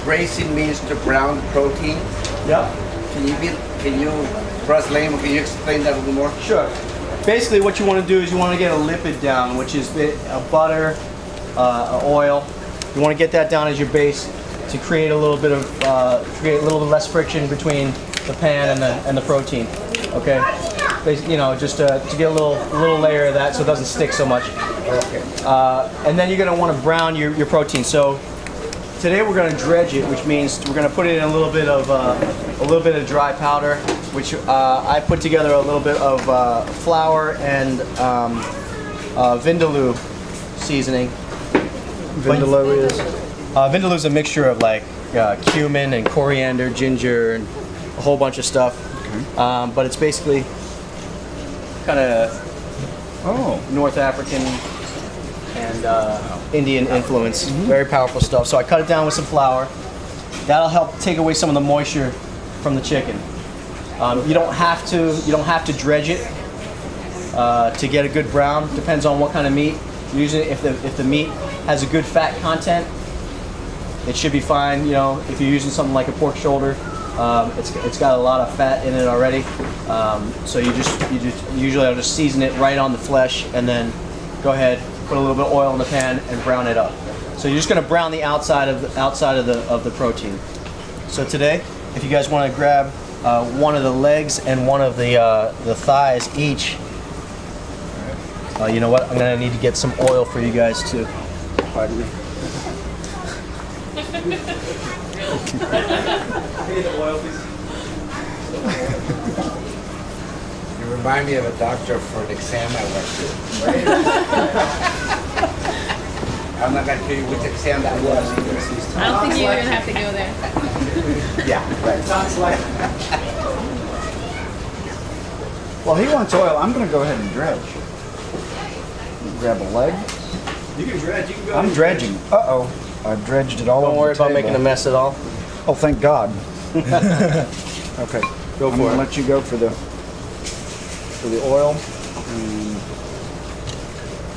braising means to brown the protein. Yep. Can you translate? Can you explain that a little more? Sure. Basically, what you want to do is you want to get a lipid down, which is butter, oil. You want to get that down as your base to create a little bit of create a little bit less friction between the pan and the protein. Okay. Basically, you know, just to get a little layer of that so it doesn't stick so much. Okay. And then you're going to want to brown your protein. So today we're going to dredge it, which means we're going to put it in a little bit of dry powder, which I put together a little bit of flour and vindaloo seasoning. Vindaloo is? Vindaloo is a mixture of like cumin and coriander, ginger, and a whole bunch of stuff. Okay. But it's basically kind of North African and Indian influence. Very powerful stuff. So I cut it down with some flour. That'll help take away some of the moisture from the chicken. You don't have to dredge it to get a good brown. Depends on what kind of meat. Usually, if the meat has a good fat content, it should be fine. You know, if you're using something like a pork shoulder, it's got a lot of fat in it already. So usually I'll just season it right on the flesh and then go ahead, put a little bit of oil in the pan and brown it up. So you're just going to brown the outside of the protein. So today, if you guys want to grab one of the legs and one of the thighs each, you know what? I'm going to need to get some oil for you guys too. Pardon me. You remind me of a doctor for an exam I went to. I'm not going to tell you which exam that was. I don't think you're going to have to go there. Yeah, right. Well, he wants oil. I'm going to go ahead and dredge. Grab a leg. You can dredge. You can go. I'm dredging. Uh-oh. I've dredged it all over the table. Don't worry about making a mess at all. Oh, thank God. Okay. Go I'm for going it. to let you go for the oil. You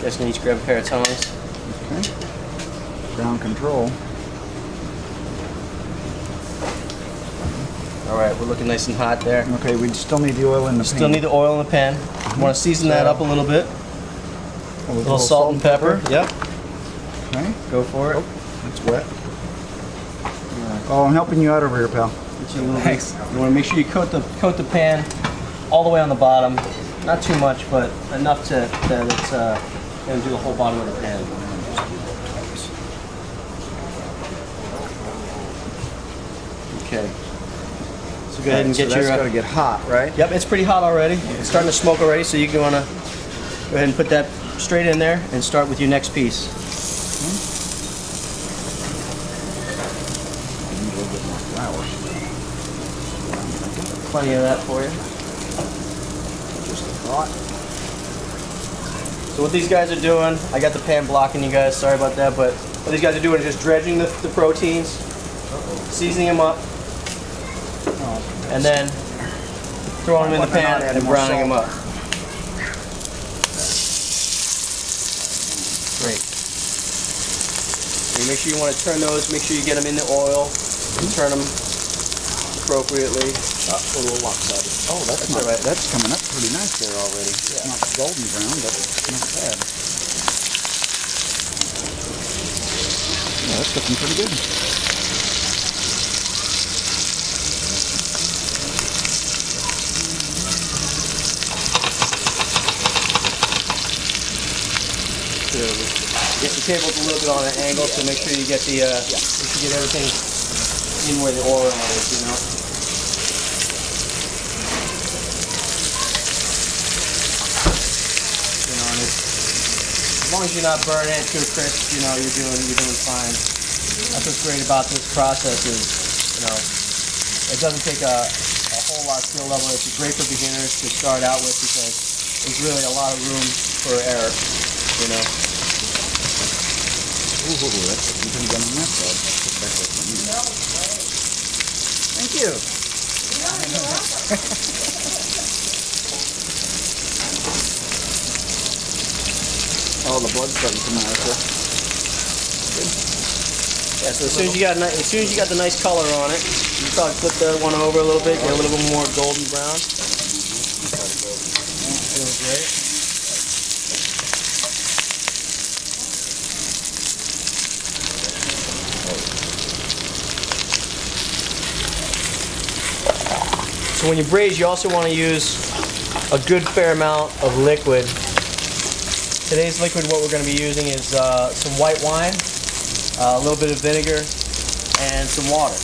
guys can each grab a pair of tongs. Okay. Ground control. All right, we're looking nice and hot there. Okay, we still need the oil in the pan. Still need the oil in the pan. Want to season that up a little bit. A little salt and pepper. Yep. Okay. Go for it. It's wet. Oh, I'm helping you out over here, pal. Thanks. You want to make sure you coat the pan all the way on the bottom. Not too much, but enough that it's going to do the whole bottom of the pan. Okay. So go ahead and get that's your. got to get hot, right? Yep, it's pretty hot already. It's starting to smoke already, so you can want to go ahead and put that straight in there and start with your next piece. Plenty of that for you. Just a thought. So what these guys are doing, I got the pan blocking you guys, sorry about that, but what these guys are doing is just dredging the proteins, seasoning them up, and then throwing them in the pan and browning them up. Great. So you make sure you want to turn those, make sure you get them in the oil, and turn them appropriately. A little lopsided. Oh, that's all right. That's coming up pretty nice there already. Yeah. It's not golden brown, but it's not bad. Yeah, that's looking pretty good. Get the table's a little bit on an angle, so make sure you get the you get everything in where the oil is, you know. As long as you're not burning it too crisp, you know, you're doing fine. That's what's great about this process is, you know, it doesn't take a whole lot of skill level. It's great for beginners to start out with because there's really a lot of room for error, you know. Ooh, that's looking pretty good on that side. Thank you. Oh, the blood's starting to come out. Good. Yeah, so as soon as you got the nice color on it, you probably flip that one over a little bit, get a little bit more golden brown. Feels great. So when you braise, you also want to use a good fair amount of liquid. Today's liquid, what we're going to be using is some white wine, a little bit of vinegar, and some water.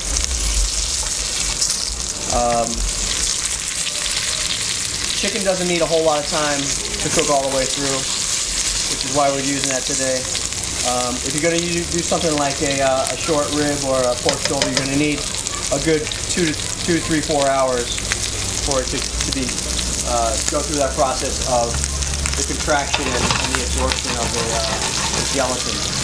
Chicken doesn't need a whole lot of time to cook all the way through, which is why we're using that today. If you're going to do something like a short rib or a pork shoulder, you're going to need a good 2 to 3, 4 hours for it to go through that process of the contraction and the absorption of the gelatin.